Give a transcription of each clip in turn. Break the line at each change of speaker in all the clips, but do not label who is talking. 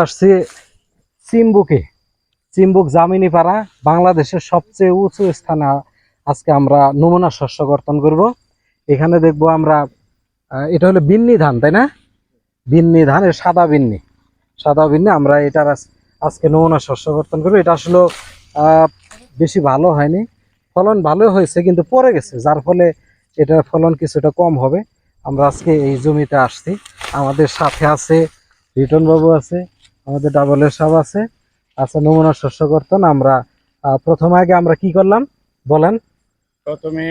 আসছি চিম্বুকে। চিম্বুক জামিনীপাড়া বাংলাদেশের সবচেয়ে উঁচু স্থানে আজকে আমরা নমুনা শস্য কর্তন করব। এখানে দেখবো আমরা এটা হলো বিন্নি ধান, তাই না? বিন্নি ধান, সাদা বিন্নি, সাদা বিন্নি। আমরা এটার আজকে নমুনা শস্য কর্তন করবো। এটা আসলে বেশি ভালো হয়নি, ফলন ভালো হয়েছে কিন্তু পড়ে গেছে, যার ফলে এটার ফলন কিছুটা কম হবে। আমরা আজকে এই জমিতে আসছি, আমাদের সাথে আছে রিটন বাবু আছে, আমাদের ডাবলের সাহেব আছে। আচ্ছা, নমুনা শস্য কর্তন আমরা প্রথম আগে আমরা কি করলাম বলেন।
প্রথমে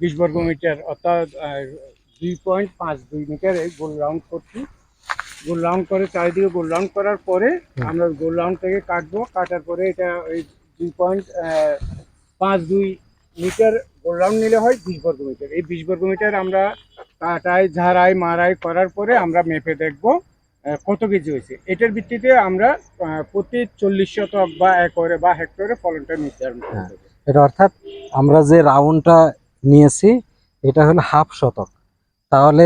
20 বর্গ মিটার অর্থাৎ 2.52 মিটার গোল রাউন্ড করছি। গোল রাউন্ড করে চারিদিকে গোল রাউন্ড করার পরে আমরা গোল রাউন্ড থেকে কাটবো। কাটার পরে এটা ওই 2.52 মিটার গোল রাউন্ড নিলে হয় 20 বর্গ মিটার। এই 20 বর্গ মিটার আমরা কাটাই ঝাড়াই মারাই করার পরে আমরা মেপে দেখবো কত কেজি হয়েছে। এটার ভিত্তিতে আমরা প্রতি 40 শতক বা একরে বা হেক্টরে ফলনটা নির্ধারণ করতে হবে।
এটা অর্থাৎ আমরা যে রাউন্ডটা নিয়েছি এটা হলো হাফ শতক, তাহলে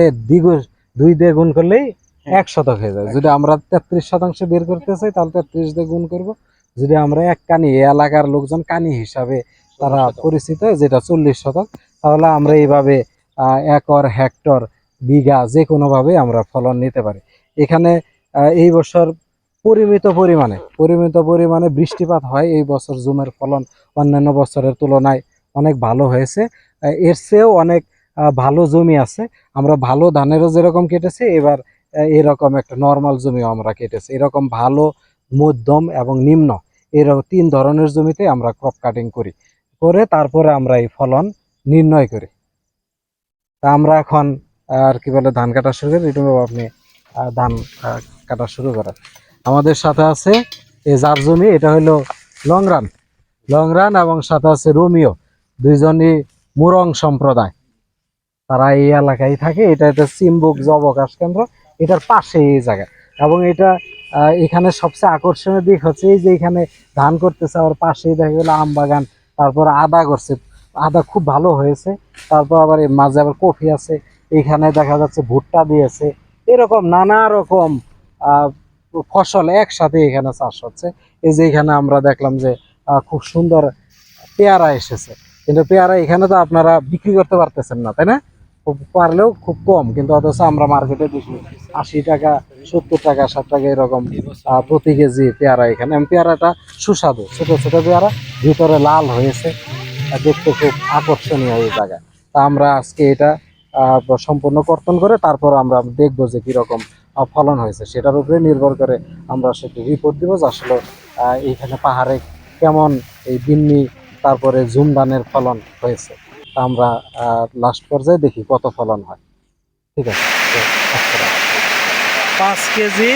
দুই দিয়ে গুণ করলেই 1 শতক হয়ে যায়। যদি আমরা 33% বের করতে চাই তাহলে 33 দিয়ে গুণ করব। যদি আমরা এক কানি, এই এলাকার লোকজন কানি হিসাবে তারা পরিচিত, যেটা 40 শতক, তাহলে আমরা এইভাবে একর, হেক্টর, বিঘা যে কোনোভাবে আমরা ফলন নিতে পারি। এখানে এই বছর পরিমিত পরিমাণে বৃষ্টিপাত হয়। এই বছর জুমের ফলন অন্যান্য বছরের তুলনায় অনেক ভালো হয়েছে। এর চেয়েও অনেক ভালো জমি আছে। আমরা ভালো ধানেরও যেরকম কেটেছি, এবার এরকম একটা নর্মাল জমিও আমরা কেটেছি। এরকম ভালো, মধ্যম এবং নিম্ন, এরকম 3 ধরনের জমিতে আমরা ক্রপ কাটিং করি, করে তারপরে আমরা এই ফলন নির্ণয় করি। তা আমরা এখন আর কি বলে ধান কাটা শুরু করি। রিটু বাবু, আপনি ধান কাটা শুরু করেন। আমাদের সাথে আছে এই যার জমি, এটা হলো লংরান এবং সাথে আছে রোমিও, দুইজনই মুরং সম্প্রদায়, তারা এই এলাকায় থাকে। এটা একটা চিম্বুক যবকাশ কেন্দ্র, এটার পাশে এই জায়গা। এবং এটা এখানে সবচেয়ে আকর্ষণীয় দিক হচ্ছে এই যে এখানে ধান করতেছে, আবার পাশেই দেখা গেলো আম বাগান, তারপর আদা করছে, আদা খুব ভালো হয়েছে। তারপর আবার এর মাঝে আবার কফি আছে, এখানে দেখা যাচ্ছে ভুট্টা দিয়েছে। এরকম নানা রকম ফসল একসাথে এখানে চাষ হচ্ছে। এই যে এখানে আমরা দেখলাম যে খুব সুন্দর পেয়ারা এসেছে, কিন্তু পেয়ারা এখানে তো আপনারা বিক্রি করতে পারতেছেন না, তাই না? পারলেও খুব কম, কিন্তু অথচ আমরা মার্কেটে দেখি 80 টাকা, 70 টাকা, 60 টাকা এরকম প্রতি কেজি পেয়ারা এখানে। পেয়ারাটা সুস্বাদু, ছোট ছোট পেয়ারা, ভিতরে লাল হয়েছে, দেখতে খুব আকর্ষণীয় এই জায়গায়। তা আমরা আজকে এটা সম্পূর্ণ কর্তন করে তারপর আমরা দেখবো যে কিরকম ফলন হয়েছে। সেটার উপরে নির্ভর করে আমরা সেটি রিপোর্ট দিব যে আসলে এইখানে পাহাড়ে কেমন এই বিন্নি তারপরে জুম ধানের ফলন হয়েছে। তা আমরা লাস্ট পর্যায়ে দেখি কত ফলন হয়। ঠিক আছে, 5 কেজি